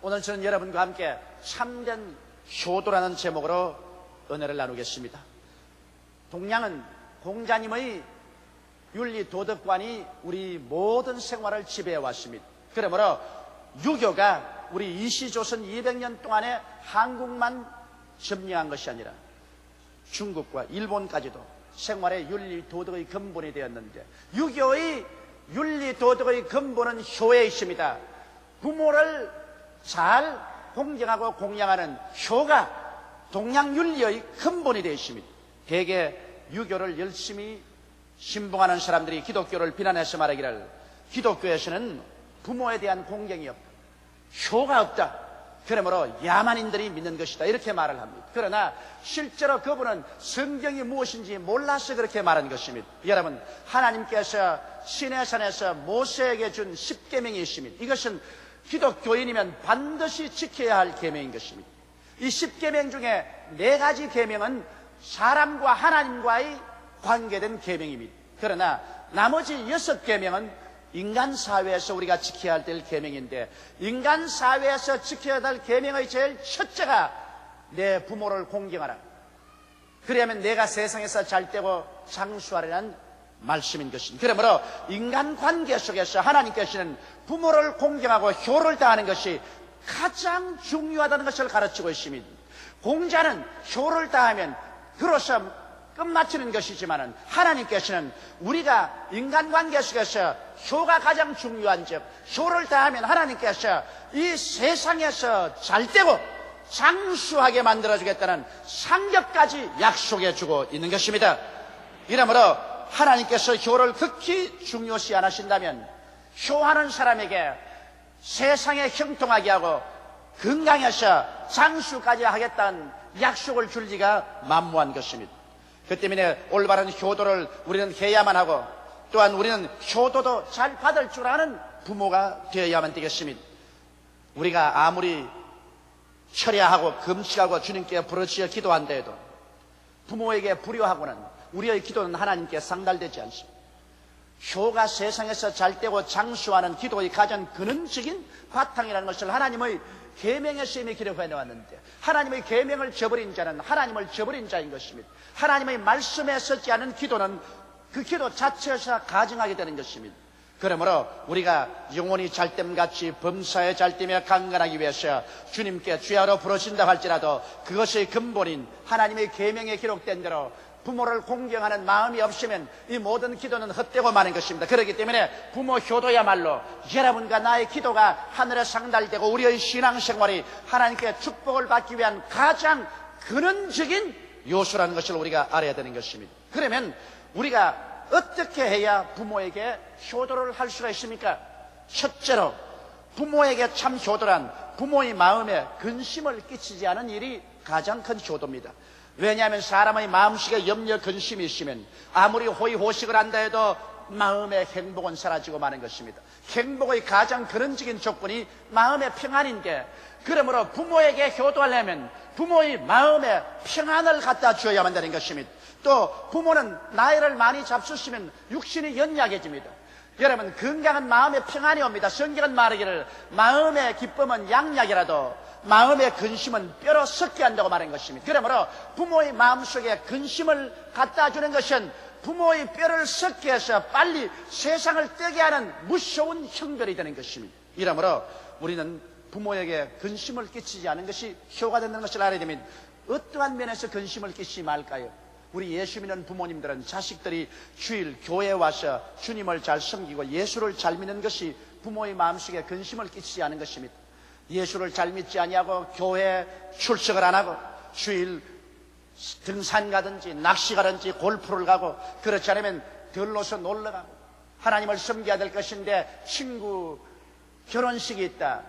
오늘 저는 여러분과 함께 참된 효도라는 제목으로 은혜를 나누겠습니다. 동양은 공자님의 윤리 도덕관이 우리 모든 생활을 지배해 왔습니다. 그러므로 유교가 우리 이시조선 200년 동안에 한국만 점령한 것이 아니라 중국과 일본까지도 생활의 윤리 도덕의 근본이 되었는데, 유교의 윤리 도덕의 근본은 효에 있습니다. 부모를 잘 공경하고 공양하는 효가 동양 윤리의 근본이 되어 있습니다. 대개 유교를 열심히 신봉하는 사람들이 기독교를 비난해서 말하기를, 기독교에서는 부모에 대한 공경이 없다, 효가 없다, 그러므로 야만인들이 믿는 것이다, 이렇게 말을 합니다. 그러나 실제로 그분은 성경이 무엇인지 몰라서 그렇게 말한 것입니다. 여러분, 하나님께서 시내산에서 모세에게 준 10계명이 있습니다. 이것은 기독교인이면 반드시 지켜야 할 계명인 것입니다. 이 10계명 중에 4가지 계명은 사람과 하나님과의 관계된 계명입니다. 그러나 나머지 6계명은 인간 사회에서 우리가 지켜야 할 계명인데, 인간 사회에서 지켜야 할 계명의 제일 첫째가 내 부모를 공경하라, 그래야만 내가 세상에서 잘되고 장수하리라는 말씀인 것입니다. 그러므로 인간관계 속에서 하나님께서는 부모를 공경하고 효를 다하는 것이 가장 중요하다는 것을 가르치고 있습니다. 공자는 효를 다하면 그로서 끝마치는 것이지만, 하나님께서는 우리가 인간관계 속에서 효가 가장 중요한 즉, 효를 다하면 하나님께서 이 세상에서 잘되고 장수하게 만들어주겠다는 상급까지 약속해 주고 있는 것입니다. 이러므로 하나님께서 효를 극히 중요시 안 하신다면, 효하는 사람에게 세상에 형통하게 하고 건강해서 장수까지 하겠다는 약속을 줄 리가 만무한 것입니다. 그 때문에 올바른 효도를 우리는 해야만 하고, 또한 우리는 효도도 잘 받을 줄 아는 부모가 되어야만 되겠습니다. 우리가 아무리 철야하고 금식하고 주님께 부르짖어 기도한다 해도 부모에게 불효하고는 우리의 기도는 하나님께 상달되지 않습니다. 효가 세상에서 잘되고 장수하는 기도의 가장 근원적인 바탕이라는 것을 하나님의 계명에서 이미 기록해 놓았는데, 하나님의 계명을 저버린 자는 하나님을 저버린 자인 것입니다. 하나님의 말씀에 서지 않은 기도는 그 기도 자체에서 가증하게 되는 것입니다. 그러므로 우리가 영혼이 잘됨같이 범사에 잘되며 강건하기 위해서 주님께 주야로 부르신다 할지라도, 그것의 근본인 하나님의 계명에 기록된 대로 부모를 공경하는 마음이 없으면 이 모든 기도는 헛되고 마는 것입니다. 그렇기 때문에 부모 효도야말로 여러분과 나의 기도가 하늘에 상달되고 우리의 신앙생활이 하나님께 축복을 받기 위한 가장 근원적인 요소라는 것을 우리가 알아야 되는 것입니다. 그러면 우리가 어떻게 해야 부모에게 효도를 할 수가 있습니까? 첫째로, 부모에게 참 효도란 부모의 마음에 근심을 끼치지 않은 일이 가장 큰 효도입니다. 왜냐하면 사람의 마음속에 염려, 근심이 있으면 아무리 호의호식을 한다 해도 마음의 행복은 사라지고 마는 것입니다. 행복의 가장 근원적인 조건이 마음의 평안인데, 그러므로 부모에게 효도하려면 부모의 마음에 평안을 갖다 주어야만 되는 것입니다. 또 부모는 나이를 많이 잡수시면 육신이 연약해집니다. 여러분, 건강한 마음의 평안이 옵니다. 성경은 말하기를 마음의 기쁨은 양약이라도 마음의 근심은 뼈로 썩게 한다고 말한 것입니다. 그러므로 부모의 마음속에 근심을 갖다 주는 것은 부모의 뼈를 썩게 해서 빨리 세상을 뜨게 하는 무서운 형벌이 되는 것입니다. 이러므로 우리는 부모에게 근심을 끼치지 않은 것이 효가 된다는 것을 알아야 됩니다. 어떠한 면에서 근심을 끼치지 말까요? 우리 예수 믿는 부모님들은 자식들이 주일 교회에 와서 주님을 잘 섬기고 예수를 잘 믿는 것이 부모의 마음속에 근심을 끼치지 않은 것입니다. 예수를 잘 믿지 아니하고 교회에 출석을 안 하고 주일 등산 가든지 낚시 가든지 골프를 가고, 그렇지 않으면 들러서 놀러 가고, 하나님을 섬겨야 될 것인데 친구 결혼식이 있다,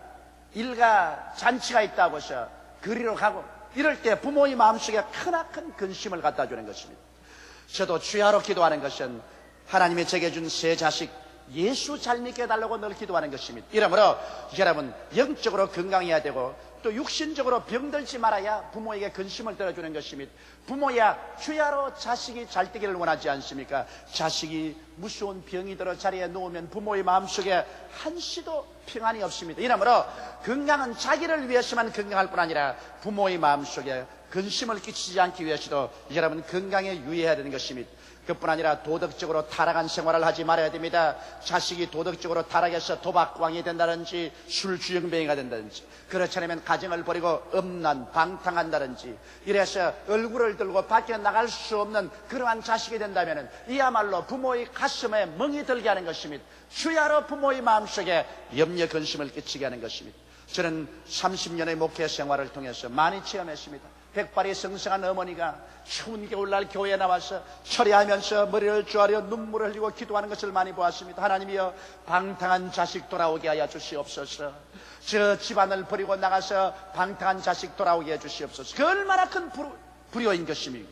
일가 잔치가 있다고 해서 그리로 가고, 이럴 때 부모의 마음속에 크나큰 근심을 갖다 주는 것입니다. 저도 주야로 기도하는 것은 하나님이 제게 준 세 자식 예수 잘 믿게 해달라고 늘 기도하는 것입니다. 이러므로 여러분, 영적으로 건강해야 되고 또 육신적으로 병들지 말아야 부모에게 근심을 들어주는 것입니다. 부모야 주야로 자식이 잘 되기를 원하지 않습니까? 자식이 무서운 병이 들어 자리에 누우면 부모의 마음속에 한시도 평안이 없습니다. 이러므로 건강은 자기를 위해서만 건강할 뿐 아니라 부모의 마음속에 근심을 끼치지 않기 위해서도 여러분 건강에 유의해야 되는 것입니다. 그뿐 아니라 도덕적으로 타락한 생활을 하지 말아야 됩니다. 자식이 도덕적으로 타락해서 도박광이 된다든지 술주정뱅이가 된다든지, 그렇지 않으면 가정을 버리고 음란 방탕한다든지, 이래서 얼굴을 들고 밖에 나갈 수 없는 그러한 자식이 된다면 이야말로 부모의 가슴에 멍이 들게 하는 것입니다. 주야로 부모의 마음속에 염려 근심을 끼치게 하는 것입니다. 저는 30년의 목회 생활을 통해서 많이 체험했습니다. 백발이 성성한 어머니가 추운 겨울날 교회에 나와서 철야하면서 머리를 조아려 눈물을 흘리고 기도하는 것을 많이 보았습니다. 하나님이여, 방탕한 자식 돌아오게 하여 주시옵소서. 저 집안을 버리고 나가서 방탕한 자식 돌아오게 해 주시옵소서. 그 얼마나 큰 불효인 것입니까?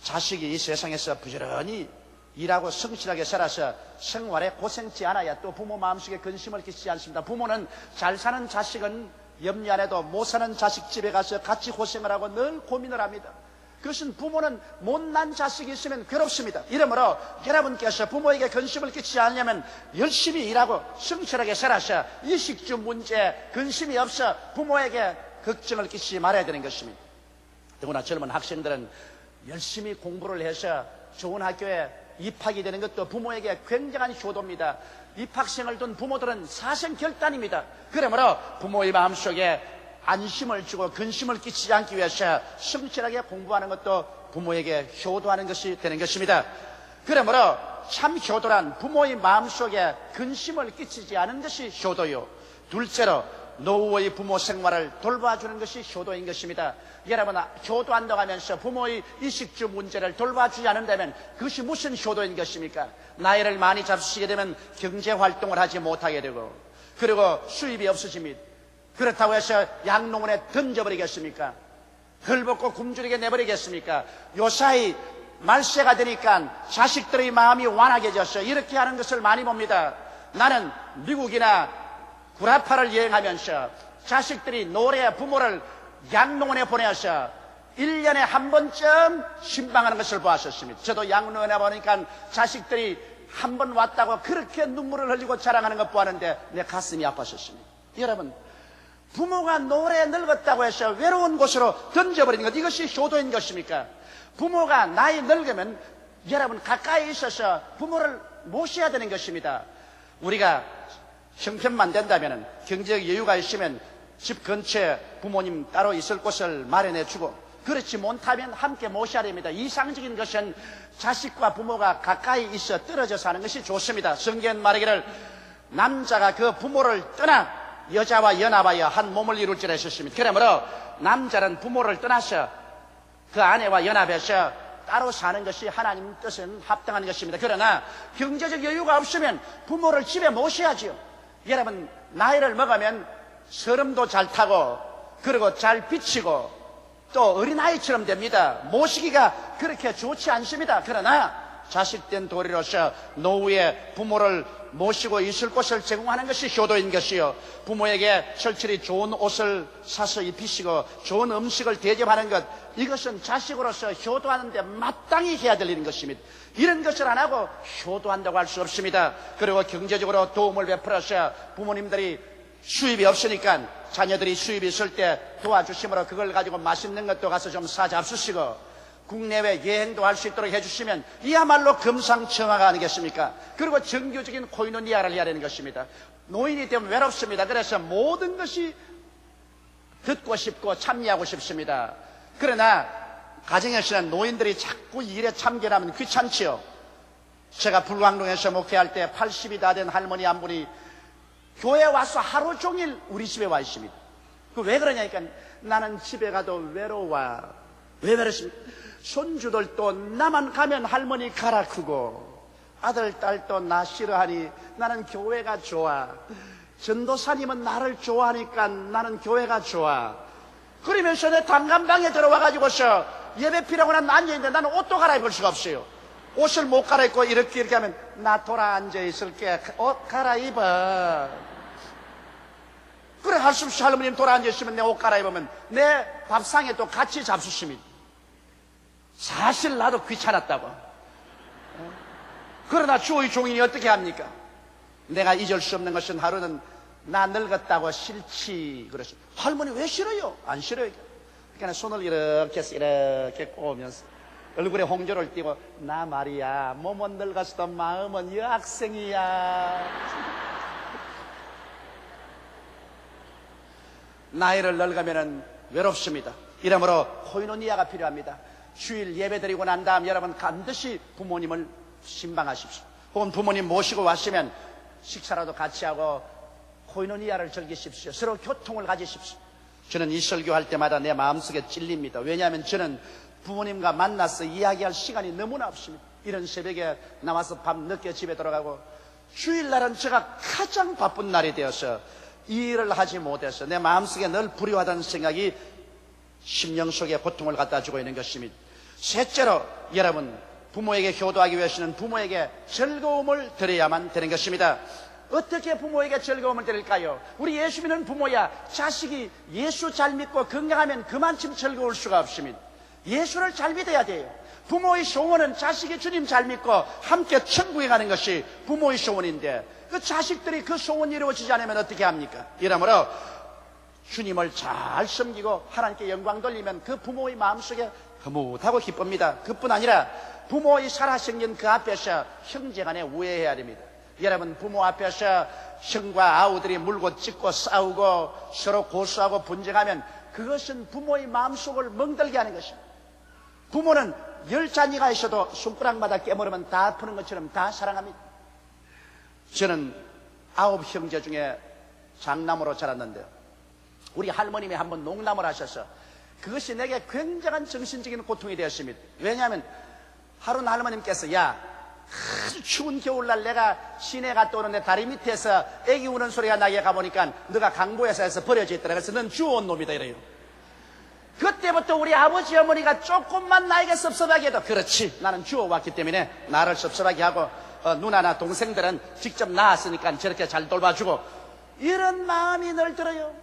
자식이 이 세상에서 부지런히 일하고 성실하게 살아서 생활에 고생치 않아야 또 부모 마음속에 근심을 끼치지 않습니다. 부모는 잘 사는 자식은 염려 안 해도 못 사는 자식 집에 가서 같이 고생을 하고 늘 고민을 합니다. 그것은 부모는 못난 자식이 있으면 괴롭습니다. 이러므로 여러분께서 부모에게 근심을 끼치지 않으려면 열심히 일하고 성실하게 살아서 이식주 문제 근심이 없어 부모에게 걱정을 끼치지 말아야 되는 것입니다. 더구나 젊은 학생들은 열심히 공부를 해서 좋은 학교에 입학이 되는 것도 부모에게 굉장한 효도입니다. 입학생을 둔 부모들은 사생결단입니다. 그러므로 부모의 마음속에 안심을 주고 근심을 끼치지 않기 위해서 성실하게 공부하는 것도 부모에게 효도하는 것이 되는 것입니다. 그러므로 참 효도란 부모의 마음속에 근심을 끼치지 않은 것이 효도요, 둘째로 노후의 부모 생활을 돌봐주는 것이 효도인 것입니다. 여러분, 효도한다고 하면서 부모의 이식주 문제를 돌봐주지 않는다면 그것이 무슨 효도인 것입니까? 나이를 많이 잡수시게 되면 경제활동을 하지 못하게 되고, 그리고 수입이 없어집니다. 그렇다고 해서 양농원에 던져버리겠습니까? 헐벗고 굶주리게 내버리겠습니까? 요사이 말세가 되니까 자식들의 마음이 완악해져서 이렇게 하는 것을 많이 봅니다. 나는 미국이나 구라파를 여행하면서 자식들이 노래 부모를 양농원에 보내서 1년에 한 번쯤 신방하는 것을 보았었습니다. 저도 양농원에 보니까 자식들이 한 번 왔다고 그렇게 눈물을 흘리고 자랑하는 것 보았는데 내 가슴이 아팠었습니다. 여러분, 부모가 노래에 늙었다고 해서 외로운 곳으로 던져버리는 것, 이것이 효도인 것입니까? 부모가 나이 늙으면 여러분 가까이 있어서 부모를 모셔야 되는 것입니다. 우리가 형편만 된다면, 경제적 여유가 있으면 집 근처에 부모님 따로 있을 곳을 마련해 주고, 그렇지 못하면 함께 모셔야 됩니다. 이상적인 것은 자식과 부모가 가까이 있어 떨어져서 하는 것이 좋습니다. 성경은 말하기를 남자가 그 부모를 떠나 여자와 연합하여 한 몸을 이룰 줄 했었습니다. 그러므로 남자는 부모를 떠나서 그 아내와 연합해서 따로 사는 것이 하나님 뜻은 합당한 것입니다. 그러나 경제적 여유가 없으면 부모를 집에 모셔야지요. 여러분, 나이를 먹으면 서름도 잘 타고 그리고 잘 비치고 또 어린아이처럼 됩니다. 모시기가 그렇게 좋지 않습니다. 그러나 자식된 도리로서 노후에 부모를 모시고 있을 곳을 제공하는 것이 효도인 것이요, 부모에게 철저히 좋은 옷을 사서 입히시고 좋은 음식을 대접하는 것, 이것은 자식으로서 효도하는데 마땅히 해야 될 일인 것입니다. 이런 것을 안 하고 효도한다고 할 수 없습니다. 그리고 경제적으로 도움을 베풀어서 부모님들이 수입이 없으니까 자녀들이 수입이 있을 때 도와주심으로 그걸 가지고 맛있는 것도 가서 좀 사잡수시고 국내외 여행도 할 수 있도록 해주시면 이야말로 금상첨화가 아니겠습니까? 그리고 정규적인 코이노니아를 해야 되는 것입니다. 노인이 되면 외롭습니다. 그래서 모든 것이 듣고 싶고 참여하고 싶습니다. 그러나 가정에서는 노인들이 자꾸 일에 참견하면 귀찮지요. 제가 불광동에서 목회할 때 80이 다 된 할머니 한 분이 교회에 와서 하루 종일 우리 집에 와 있습니다. 그 왜 그러냐니까, 나는 집에 가도 외로워. 왜 그렇습니까? 손주들도 나만 가면 할머니 가라 크고, 아들 딸도 나 싫어하니 나는 교회가 좋아. 전도사님은 나를 좋아하니까 나는 교회가 좋아. 그러면서 내 단감방에 들어와가지고서 예배 피라고 난 앉아있는데 나는 옷도 갈아입을 수가 없어요. 옷을 못 갈아입고 이렇게 하면 나 돌아 앉아있을게, 옷 갈아입어. 그래 할 수 없이 할머님 돌아앉으시면 내 옷 갈아입으면 내 밥상에 또 같이 잡수십니다. 사실 나도 귀찮았다고. 그러나 주의 종인이 어떻게 합니까? 내가 잊을 수 없는 것은 하루는 나 늙었다고 싫지 그러시. 할머니 왜 싫어요? 안 싫어요. 그러니까 손을 이렇게 꼬으면서 얼굴에 홍조를 띄고 나 말이야 몸은 늙었어도 마음은 여학생이야. 나이를 늙으면 외롭습니다. 이러므로 코이노니아가 필요합니다. 주일 예배 드리고 난 다음 여러분 반드시 부모님을 신방하십시오. 혹은 부모님 모시고 왔으면 식사라도 같이 하고 코이노니아를 즐기십시오. 서로 교통을 가지십시오. 저는 이 설교할 때마다 내 마음속에 찔립니다. 왜냐하면 저는 부모님과 만나서 이야기할 시간이 너무나 없습니다. 이런 새벽에 나와서 밤 늦게 집에 돌아가고 주일날은 제가 가장 바쁜 날이 되어서 일을 하지 못해서 내 마음속에 늘 불효하다는 생각이 심령 속에 고통을 갖다 주고 있는 것입니다. 셋째로 여러분 부모에게 효도하기 위해서는 부모에게 즐거움을 드려야만 되는 것입니다. 어떻게 부모에게 즐거움을 드릴까요? 우리 예수 믿는 부모야 자식이 예수 잘 믿고 건강하면 그만큼 즐거울 수가 없습니다. 예수를 잘 믿어야 돼요. 부모의 소원은 자식이 주님 잘 믿고 함께 천국에 가는 것이 부모의 소원인데 그 자식들이 그 소원이 이루어지지 않으면 어떻게 합니까? 이러므로 주님을 잘 섬기고 하나님께 영광 돌리면 그 부모의 마음속에 흐뭇하고 기쁩니다. 그뿐 아니라 부모의 살아생긴 그 앞에서 형제간에 우애해야 됩니다. 여러분 부모 앞에서 형과 아우들이 물고 찢고 싸우고 서로 고소하고 분쟁하면 그것은 부모의 마음속을 멍들게 하는 것입니다. 부모는 10자녀가 있어도 손가락마다 깨물으면 다 푸는 것처럼 다 사랑합니다. 저는 9 형제 중에 장남으로 자랐는데요. 우리 할머님이 한번 농담을 하셔서 그것이 내게 굉장한 정신적인 고통이 되었습니다. 왜냐하면 하루는 할머님께서 야 아주 추운 겨울날 내가 시내 갔다 오는데 다리 밑에서 애기 우는 소리가 나게 가보니까 너가 강보에서 버려져 있더라. 그래서 넌 주워온 놈이다 이래요. 그때부터 우리 아버지 어머니가 조금만 나에게 섭섭하게 해도 그렇지 나는 주워왔기 때문에 나를 섭섭하게 하고 누나나 동생들은 직접 낳았으니까 저렇게 잘 돌봐주고 이런 마음이 늘 들어요.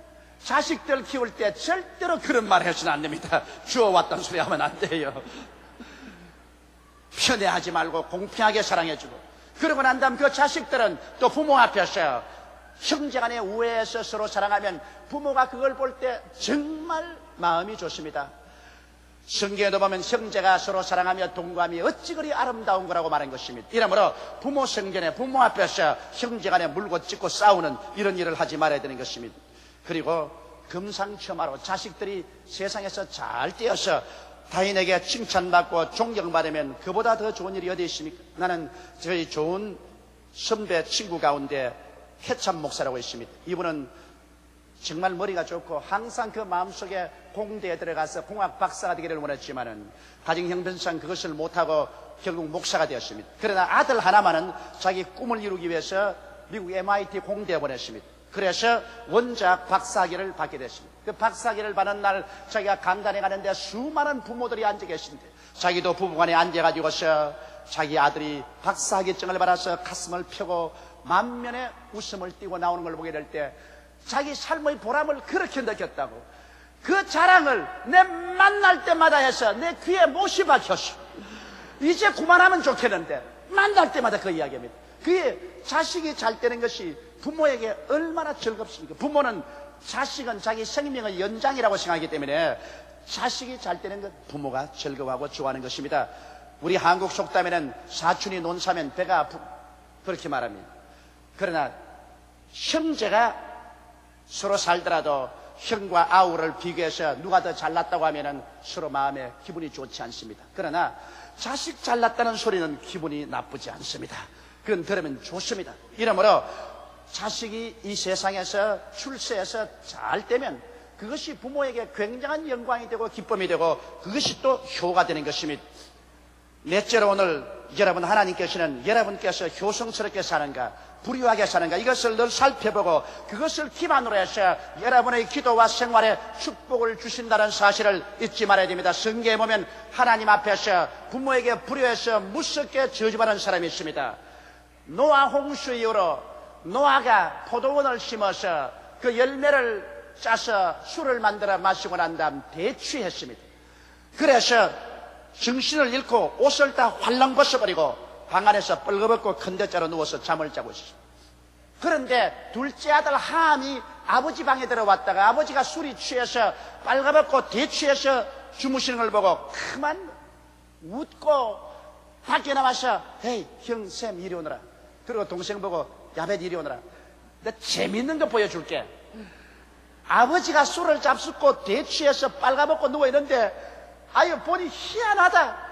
자식들 키울 때 절대로 그런 말 해서는 안 됩니다. 주워왔던 소리 하면 안 돼요. 편애하지 말고 공평하게 사랑해주고 그러고 난 다음 그 자식들은 또 부모 앞에서 형제간에 우애해서 서로 사랑하면 부모가 그걸 볼 때 정말 마음이 좋습니다. 성경에도 보면 형제가 서로 사랑하며 동거함이 어찌 그리 아름다운 거라고 말한 것입니다. 이러므로 부모 성전에 부모 앞에서 형제간에 물고 찢고 싸우는 이런 일을 하지 말아야 되는 것입니다. 그리고 금상첨화로 자식들이 세상에서 잘 되어서 타인에게 칭찬받고 존경받으면 그보다 더 좋은 일이 어디 있습니까? 나는 저희 좋은 선배 친구 가운데 해참 목사라고 있습니다. 이분은 정말 머리가 좋고 항상 그 마음속에 공대에 들어가서 공학 박사가 되기를 원했지만은 가정 형편상 그것을 못하고 결국 목사가 되었습니다. 그러나 아들 하나만은 자기 꿈을 이루기 위해서 미국 MIT 공대에 보냈습니다. 그래서 원작 박사학위를 받게 됐습니다. 그 박사학위를 받는 날 자기가 강단에 가는데 수많은 부모들이 앉아 계신데 자기도 부부간에 앉아가지고서 자기 아들이 박사학위증을 받아서 가슴을 펴고 만면에 웃음을 띠고 나오는 걸 보게 될 때 자기 삶의 보람을 그렇게 느꼈다고 그 자랑을 내 만날 때마다 해서 내 귀에 못이 박혔어. 이제 그만하면 좋겠는데 만날 때마다 그 이야기입니다. 그게 자식이 잘 되는 것이 부모에게 얼마나 즐겁습니까? 부모는 자식은 자기 생명의 연장이라고 생각하기 때문에 자식이 잘 되는 것 부모가 즐거워하고 좋아하는 것입니다. 우리 한국 속담에는 사춘이 논사면 배가 아프고 그렇게 말합니다. 그러나 형제가 서로 살더라도 형과 아우를 비교해서 누가 더 잘났다고 하면은 서로 마음에 기분이 좋지 않습니다. 그러나 자식 잘났다는 소리는 기분이 나쁘지 않습니다. 그건 들으면 좋습니다. 이러므로 자식이 이 세상에서 출세해서 잘 되면 그것이 부모에게 굉장한 영광이 되고 기쁨이 되고 그것이 또 효가 되는 것입니다. 넷째로 오늘 여러분 하나님께서는 여러분께서 효성스럽게 사는가 불효하게 사는가 이것을 늘 살펴보고 그것을 기반으로 해서 여러분의 기도와 생활에 축복을 주신다는 사실을 잊지 말아야 됩니다. 성경에 보면 하나님 앞에서 부모에게 불효해서 무섭게 저주받은 사람이 있습니다. 노아 홍수 이후로 노아가 포도원을 심어서 그 열매를 짜서 술을 만들어 마시고 난 다음 대취했습니다. 그래서 정신을 잃고 옷을 다 활랑 벗어버리고 방 안에서 뻘거벗고 큰대자로 누워서 잠을 자고 있었습니다. 그런데 둘째 아들 함이 아버지 방에 들어왔다가 아버지가 술이 취해서 빨가벗고 대취해서 주무시는 걸 보고 그만 웃고 밖에 나와서 헤이 형 쌤 이리 오너라. 그리고 동생 보고 야벳 이리 오너라. 내가 재밌는 거 보여줄게. 아버지가 술을 잡숫고 대취해서 빨가벗고 누워있는데 아유 보니 희한하다.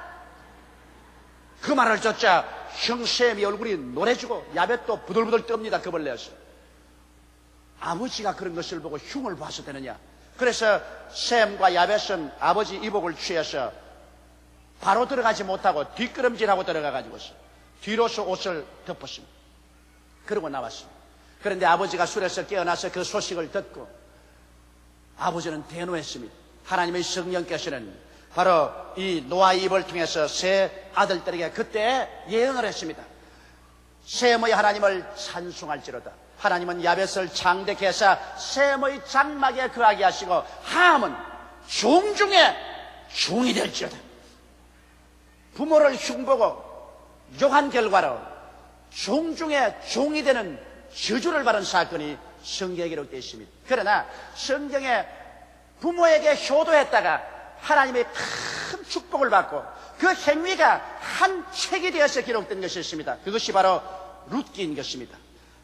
그 말을 듣자 형 쌤이 얼굴이 노래지고 야벳도 부들부들 뜹니다. 겁을 내서 아버지가 그런 것을 보고 흉을 봐서 되느냐. 그래서 셈과 야벳은 아버지 이복을 취해서 바로 들어가지 못하고 뒷걸음질하고 들어가가지고 뒤로서 옷을 덮었습니다. 그러고 나왔습니다. 그런데 아버지가 술에서 깨어나서 그 소식을 듣고 아버지는 대노했습니다. 하나님의 성령께서는 바로 이 노아의 입을 통해서 세 아들들에게 그때 예언을 했습니다. 셈의 하나님을 찬송할지로다. 하나님은 야벳을 장대케 해서 셈의 장막에 거하게 하시고 함은 종 중에 종이 될지어다. 부모를 흉보고 욕한 결과로 종 중에 종이 되는 저주를 받은 사건이 성경에 기록되어 있습니다. 그러나 성경에 부모에게 효도했다가 하나님의 큰 축복을 받고 그 행위가 한 책이 되어서 기록된 것이 있습니다. 그것이 바로 룻기인 것입니다.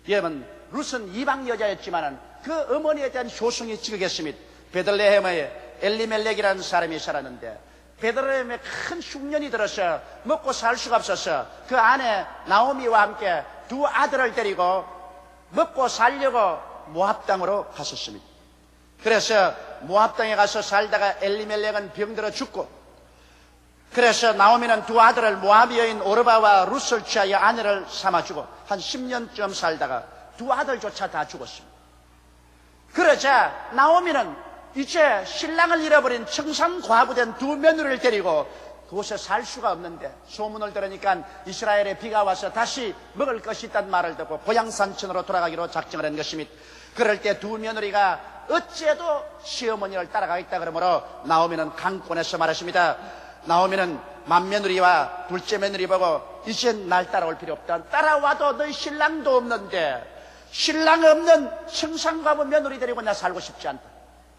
여러분, 룻은 이방 여자였지만 그 어머니에 대한 효성이 지극했습니다. 베들레헴에 엘리멜렉이라는 사람이 살았는데 베들레헴에 큰 흉년이 들어서 먹고 살 수가 없어서 그 아내 나오미와 함께 두 아들을 데리고 먹고 살려고 모압 땅으로 갔었습니다. 그래서 모압 땅에 가서 살다가 엘리멜렉은 병들어 죽고 그래서 나오미는 두 아들을 모압 여인 오르바와 룻을 취하여 아내를 삼아주고 한 10년쯤 살다가 두 아들조차 다 죽었습니다. 그러자 나오미는 이제 신랑을 잃어버린 청산과부된 두 며느리를 데리고 그곳에 살 수가 없는데 소문을 들으니까 이스라엘에 비가 와서 다시 먹을 것이 있다는 말을 듣고 고향 산천으로 돌아가기로 작정을 한 것입니다. 그럴 때 두 며느리가 어째도 시어머니를 따라가겠다 그러므로 나오미는 강권해서 말했습니다. 나오미는 맏며느리와 둘째 며느리 보고 이젠 날 따라올 필요 없다. 따라와도 너희 신랑도 없는데 신랑 없는 청산과부 며느리 데리고 나 살고 싶지 않다.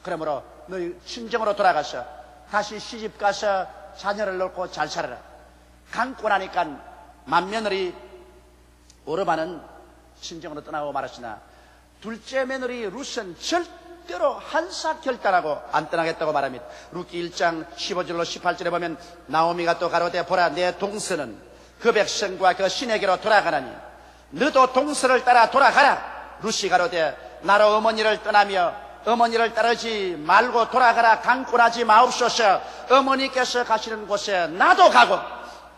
그러므로 너희 친정으로 돌아가서 다시 시집가서 자녀를 놓고 잘 살아라. 강권하니까 맏며느리 오르바는 친정으로 떠나고 말았으나 둘째 며느리 룻은 절대로 한사 결단하고 안 떠나겠다고 말합니다. 룻기 1장 15절로 18절에 보면 나오미가 또 가로되 보라 내 동서는 그 백성과 그 신에게로 돌아가나니 너도 동서를 따라 돌아가라. 룻이 가로되 나로 어머니를 떠나며 어머니를 따르지 말고 돌아가라. 강권하지 마옵소서. 어머니께서 가시는 곳에 나도 가고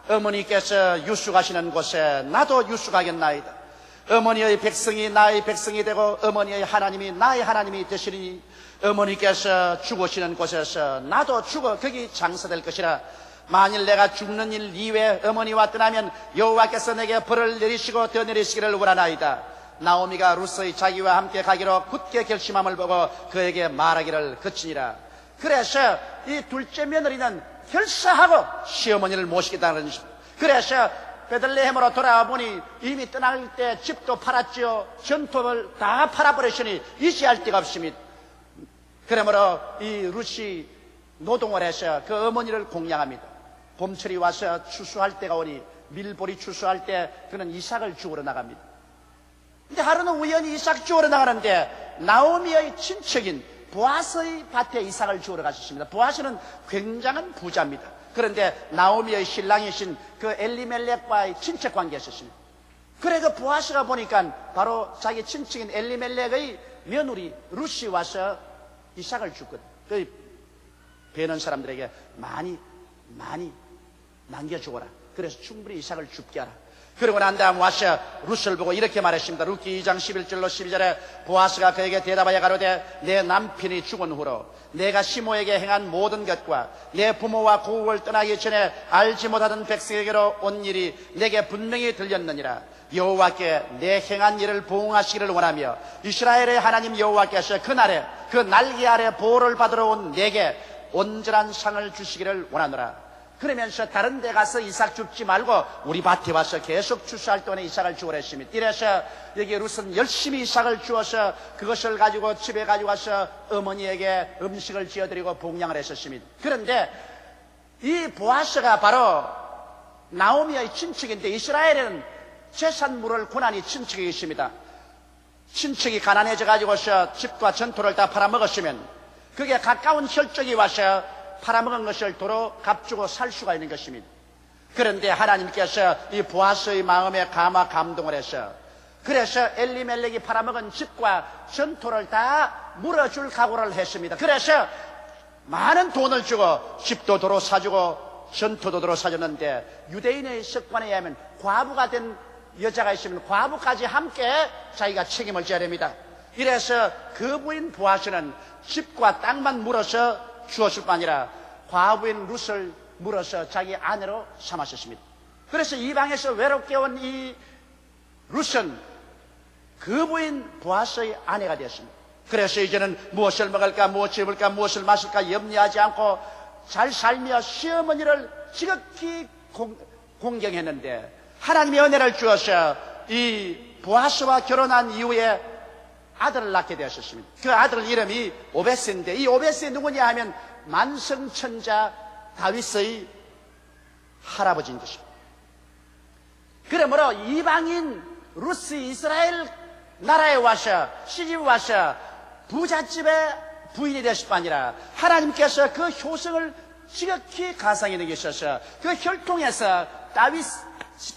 어머니께서 유숙하시는 곳에 나도 유숙하겠나이다. 어머니의 백성이 나의 백성이 되고 어머니의 하나님이 나의 하나님이 되시리니 어머니께서 죽으시는 곳에서 나도 죽어 거기 장사될 것이라. 만일 내가 죽는 일 이외에 어머니와 떠나면 여호와께서 내게 벌을 내리시고 더 내리시기를 원하나이다. 나오미가 룻의 자기와 함께 가기로 굳게 결심함을 보고 그에게 말하기를 그치니라. 그래서 이 둘째 며느리는 결사하고 시어머니를 모시겠다는 것입니다. 그래서 베들레헴으로 돌아와 보니 이미 떠날 때 집도 팔았지요. 전토를 다 팔아버렸으니 이지할 데가 없습니다. 그러므로 이 룻이 노동을 해서 그 어머니를 공양합니다. 봄철이 와서 추수할 때가 오니 밀보리 추수할 때 그는 이삭을 주우러 나갑니다. 근데 하루는 우연히 이삭 주우러 나가는데 나오미의 친척인 보아스의 밭에 이삭을 주우러 가셨습니다. 보아스는 굉장한 부자입니다. 그런데 나오미의 신랑이신 그 엘리멜렉과의 친척 관계였습니다. 그래 그 보아스가 보니까 바로 자기 친척인 엘리멜렉의 며느리 룻이 와서 이삭을 줬거든. 그 베는 사람들에게 많이 남겨주거라. 그래서 충분히 이삭을 줍게 하라. 그러고 난 다음 와서 룻을 보고 이렇게 말했습니다. 룻기 2장 11절로 12절에 보아스가 그에게 대답하여 가로되 내 남편이 죽은 후로 내가 시모에게 행한 모든 것과 내 부모와 고국을 떠나기 전에 알지 못하던 백성에게로 온 일이 내게 분명히 들렸느니라. 여호와께 내 행한 일을 보응하시기를 원하며 이스라엘의 하나님 여호와께서 그날에 그 날개 아래 보호를 받으러 온 내게 온전한 상을 주시기를 원하노라. 그러면서 다른 데 가서 이삭 줍지 말고 우리 밭에 와서 계속 추수할 동안에 이삭을 주오라 했습니다. 이래서 여기 룻은 열심히 이삭을 주어서 그것을 가지고 집에 가져가서 어머니에게 음식을 지어드리고 봉양을 했었습니다. 그런데 이 보아스가 바로 나오미의 친척인데 이스라엘에는 재산물을 고난이 친척이 있습니다. 친척이 가난해져 가지고서 집과 전토를 다 팔아먹었으면 그게 가까운 혈족이 와서 팔아먹은 것을 도로 값주고 살 수가 있는 것입니다. 그런데 하나님께서 이 보아스의 마음에 감동을 해서 그래서 엘리멜렉이 팔아먹은 집과 전토를 다 물어줄 각오를 했습니다. 그래서 많은 돈을 주고 집도 도로 사주고 전토도 도로 사줬는데 유대인의 습관에 의하면 과부가 된 여자가 있으면 과부까지 함께 자기가 책임을 져야 됩니다. 이래서 그 부인 보아스는 집과 땅만 물어서 주었을 뿐 아니라 과부인 룻을 물어서 자기 아내로 삼았었습니다. 그래서 이방에서 외롭게 온 이 룻은 그 부인 보아스의 아내가 되었습니다. 그래서 이제는 무엇을 먹을까, 무엇을 입을까, 무엇을 마실까 염려하지 않고 잘 살며 시어머니를 지극히 공경했는데 하나님의 은혜를 주어서 이 보아스와 결혼한 이후에 아들을 낳게 되었습니다. 그 아들 이름이 오베스인데 이 오베스가 누구냐 하면 만성천자 다윗의 할아버지인 것입니다. 그러므로 이방인 룻이 이스라엘 나라에 와서 시집에 와서 부잣집의 부인이 되실 뿐 아니라 하나님께서 그 효성을 지극히 가상히 여기셔서 그 혈통에서 다윗이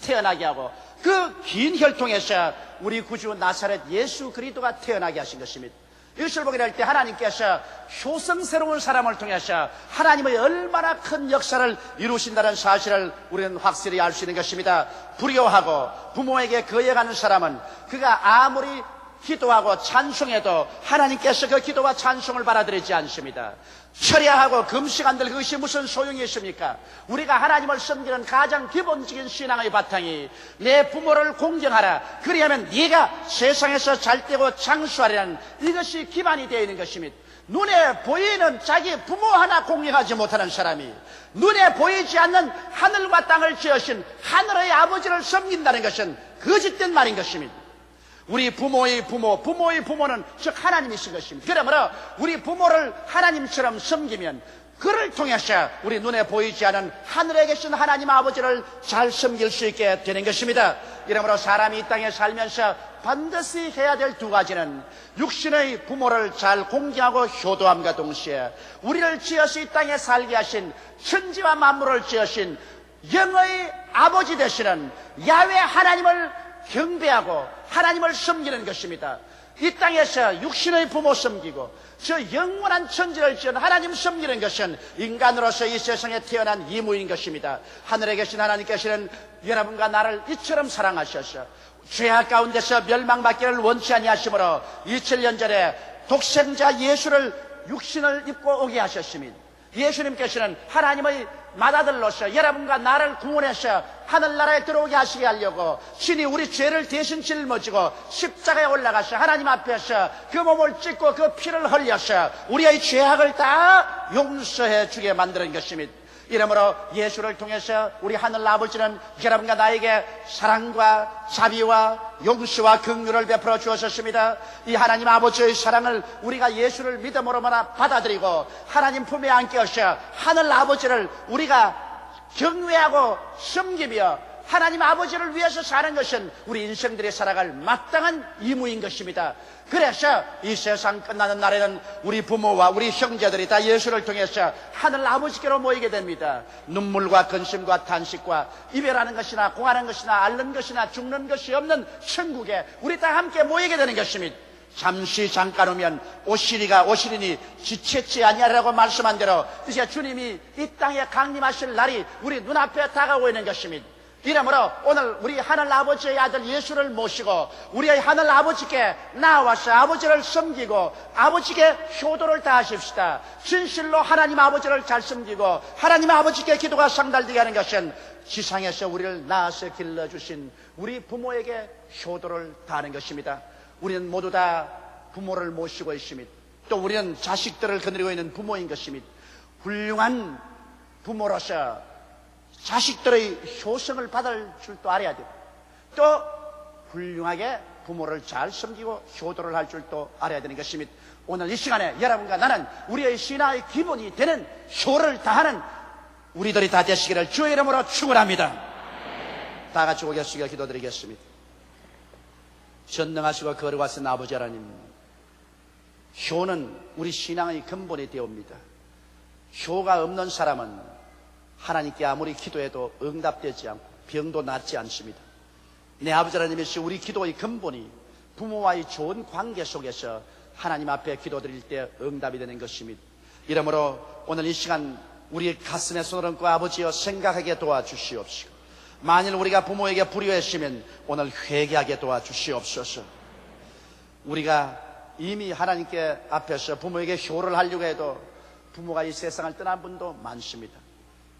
태어나게 하고 그 긴 혈통에서 우리 구주 나사렛 예수 그리스도가 태어나게 하신 것입니다. 이것을 보게 될 때 하나님께서 효성스러운 사람을 통해서 하나님의 얼마나 큰 역사를 이루신다는 사실을 우리는 확실히 알 수 있는 것입니다. 불효하고 부모에게 거역하는 사람은 그가 아무리 기도하고 찬송해도 하나님께서 그 기도와 찬송을 받아들이지 않습니다. 철야하고 금식한들 그것이 무슨 소용이 있습니까? 우리가 하나님을 섬기는 가장 기본적인 신앙의 바탕이 내 부모를 공경하라. 그리하면 네가 세상에서 잘되고 장수하리라는 이것이 기반이 되어 있는 것입니다. 눈에 보이는 자기 부모 하나 공경하지 못하는 사람이 눈에 보이지 않는 하늘과 땅을 지으신 하늘의 아버지를 섬긴다는 것은 거짓된 말인 것입니다. 우리 부모의 부모는 즉 하나님이신 것입니다. 그러므로 우리 부모를 하나님처럼 섬기면 그를 통해서 우리 눈에 보이지 않은 하늘에 계신 하나님 아버지를 잘 섬길 수 있게 되는 것입니다. 이러므로 사람이 이 땅에 살면서 반드시 해야 될 두 가지는 육신의 부모를 잘 공경하고 효도함과 동시에 우리를 지어서 이 땅에 살게 하신 천지와 만물을 지으신 영의 아버지 되시는 야훼 하나님을 경배하고 하나님을 섬기는 것입니다. 이 땅에서 육신의 부모 섬기고 저 영원한 천지를 지은 하나님 섬기는 것은 인간으로서 이 세상에 태어난義務인 것입니다. 하늘에 계신 하나님께서는 여러분과 나를 이처럼 사랑하셔서 죄악 가운데서 멸망받기를 원치 아니하시므로 2000년 전에 독생자 예수를 육신을 입고 오게 하셨습니다. 예수님께서는 하나님의 맏아들로서 여러분과 나를 구원해서 하늘나라에 들어오게 하시게 하려고 신이 우리 죄를 대신 짊어지고 십자가에 올라가서 하나님 앞에서 그 몸을 찢고 그 피를 흘려서 우리의 죄악을 다 용서해 주게 만드는 것입니다. 이러므로 예수를 통해서 우리 하늘 아버지는 여러분과 나에게 사랑과 자비와 용서와 긍휼을 베풀어 주었습니다. 이 하나님 아버지의 사랑을 우리가 예수를 믿음으로 받아들이고 하나님 품에 안겨서 하늘 아버지를 우리가 경외하고 섬기며 하나님 아버지를 위해서 사는 것은 우리 인생들이 살아갈 마땅한義務인 것입니다. 그래서 이 세상 끝나는 날에는 우리 부모와 우리 형제들이 다 예수를 통해서 하늘 아버지께로 모이게 됩니다. 눈물과 근심과 탄식과 이별하는 것이나 공하는 것이나 앓는 것이나 죽는 것이 없는 천국에 우리 다 함께 모이게 되는 것입니다. 잠시 잠깐 오면 오시리니 지체치 아니하라고 말씀한 대로 이제 주님이 이 땅에 강림하실 날이 우리 눈앞에 다가오고 있는 것입니다. 이러므로 오늘 우리 하늘 아버지의 아들 예수를 모시고 우리의 하늘 아버지께 나와서 아버지를 섬기고 아버지께 효도를 다하십시다. 진실로 하나님 아버지를 잘 섬기고 하나님 아버지께 기도가 상달되게 하는 것은 지상에서 우리를 낳아서 길러주신 우리 부모에게 효도를 다하는 것입니다. 우리는 모두 다 부모를 모시고 있습니다. 또 우리는 자식들을 거느리고 있는 부모인 것입니다. 훌륭한 부모로서 자식들의 효성을 받을 줄도 알아야 돼요. 또 훌륭하게 부모를 잘 섬기고 효도를 할 줄도 알아야 되는 것입니다. 오늘 이 시간에 여러분과 나는 우리의 신앙의 기본이 되는 효를 다하는 우리들이 다 되시기를 주의 이름으로 축원합니다. 다 같이 고개 숙여 기도드리겠습니다. 전능하시고 거룩하신 아버지 하나님, 효는 우리 신앙의 근본이 되옵니다. 효가 없는 사람은 하나님께 아무리 기도해도 응답되지 않고 병도 낫지 않습니다. 내 아버지 하나님이시 우리 기도의 근본이 부모와의 좋은 관계 속에서 하나님 앞에 기도드릴 때 응답이 되는 것입니다. 이러므로 오늘 이 시간 우리의 가슴에 손을 얹고 아버지여 생각하게 도와주시옵시고, 만일 우리가 부모에게 불효했으면 오늘 회개하게 도와주시옵소서. 우리가 이미 하나님께 앞에서 부모에게 효를 하려고 해도 부모가 이 세상을 떠난 분도 많습니다.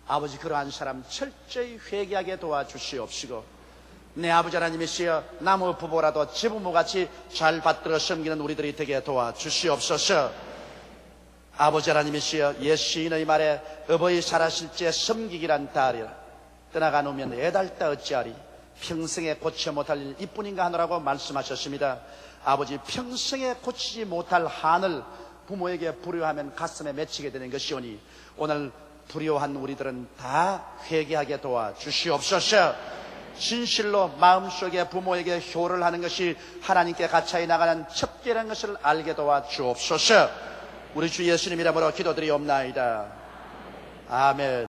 아버지, 그러한 사람 철저히 회개하게 도와주시옵시고, 내 아버지 하나님이시여 나무 부모라도 제부모같이 잘 받들어 섬기는 우리들이 되게 도와주시옵소서. 아버지 하나님이시여 옛 시인의 말에 어버이 살아실 때 섬기기란 다리라, 떠나가 놓으면 애달다 어찌하리, 평생에 고쳐 못할 일 이뿐인가 하노라고 말씀하셨습니다. 아버지, 평생에 고치지 못할 한을 부모에게 불효하면 가슴에 맺히게 되는 것이오니 오늘 불효한 우리들은 다 회개하게 도와주시옵소서. 진실로 마음속에 부모에게 효를 하는 것이 하나님께 가차이 나가는 첩기라는 것을 알게 도와주옵소서. 우리 주 예수님 이름으로 기도드리옵나이다. 아멘.